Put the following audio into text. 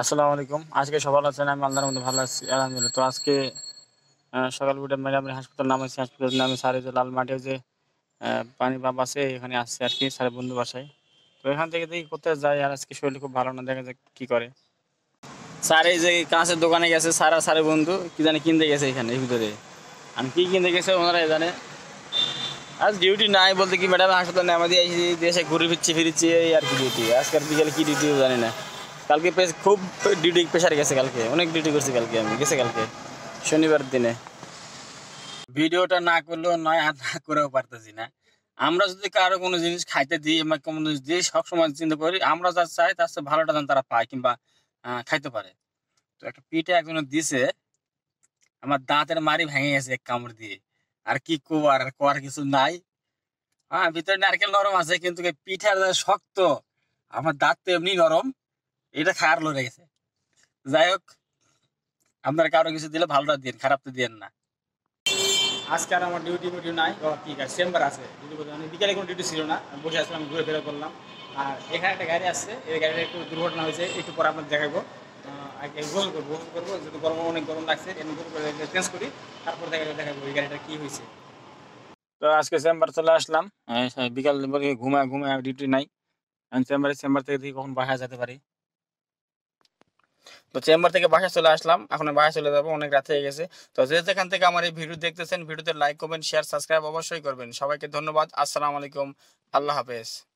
আসসালামু আলাইকুম। আজকে সকাল আছেন, আমি আল্লাহর মধ্যে ভালো আছি আলহামদুলিল্লাহ। তো আজকে সকাল উঠে আমি হাসপাতাল নামাইছি। হাসপাতাল নামে স্যার যে লাল মাঠে যে পানি পাম্প আছে এখানে আসছে আরকি স্যারের বন্ধু বাসায়। তো এখান থেকে দেখি কোথায় যাই, আর আজকে শরীর খুব ভালো না, দেখা যাক কি করে। স্যার এই যে কাঁচের দোকানে গেছে, স্যার আর স্যারের বন্ধু কি জানি কিনতে গেছে এখানে এর ভিতরে। আমি কি কিনতে গেছে ওনারাই জানে। আজ ডিউটি নাই বলতে কি ম্যাডাম হাসপাতাল নামা দিয়ে এসে দেশে ঘুরে ফিরছি এই আর কি ডিউটি। আজকের বিকেলে কি ডিউটি জানি না। কালকে খুব ডিউটি প্রেশার গেছে, কালকে অনেক ডিউটি করছি কালকে, আমি গেছে কালকে শনিবার দিনে। ভিডিওটা না করলেও নয়, আর না করেও পারতেছি না। আমরা যদি কারো কোনো জিনিস খাইতে দিই বা কোনো জিনিস দিয়ে সবসময় চিন্তা করি আমরা যা চাই তার চেয়ে ভালোটা যেন তারা পায় কিংবা খাইতে পারে। তো একটা পিঠে একজনের দিছে, আমার দাঁতের মাড়ি ভেঙে গেছে এক কামড় দিয়ে। আর কি করার, আর করার কিছু নাই। হ্যাঁ, ভিতরে নারকেল নরম আছে কিন্তু এই পিঠার যা শক্ত, আমার দাঁত তো এমনি নরম, এটা খায়ার লড়ে গেছে। যাই হোক, আপনার কারো কিছু দিলে ভালোটা দিন, খারাপটা দিয়েন না। আজকে আর আমার ডিউটি মিউটি নাই, ও ঠিক আছে চেম্বার আছে ডিউটি করতে, মানে বিকেলে কোনো ডিউটি ছিল না, আমি বসে আসলাম, ঘুরে ফেরা করলাম। আর এখানে একটা গাড়ি আসছে, এই গাড়িটা একটু দুর্ঘটনা হয়েছে, একটু পরে আপনার দেখাবো। আগে গোসল করবো যেহেতু গরম, অনেক গরম লাগছে, এমনি করে চেঞ্জ করি, তারপর দেখাবো এই গাড়িটা কি হয়েছে। তো আজকে চেম্বার চলে আসলাম, বিকাল ঘুমায় ঘুমায় ডিউটি নাই। আমি চেম্বার থেকে দেখি কখন বাসায় যেতে পারি। তো চেম্বার থেকে বাসায় চলে আসলাম, এখন বাসায় চলে যাবো, অনেক রাত হয়ে গেছে। তো যে যেখান থেকে আমার এই ভিডিও দেখতেছেন, ভিডিওতে লাইক কমেন্ট শেয়ার সাবস্ক্রাইব অবশ্যই করবেন। সবাইকে ধন্যবাদ। আসসালামু আলাইকুম। আল্লাহ হাফেজ।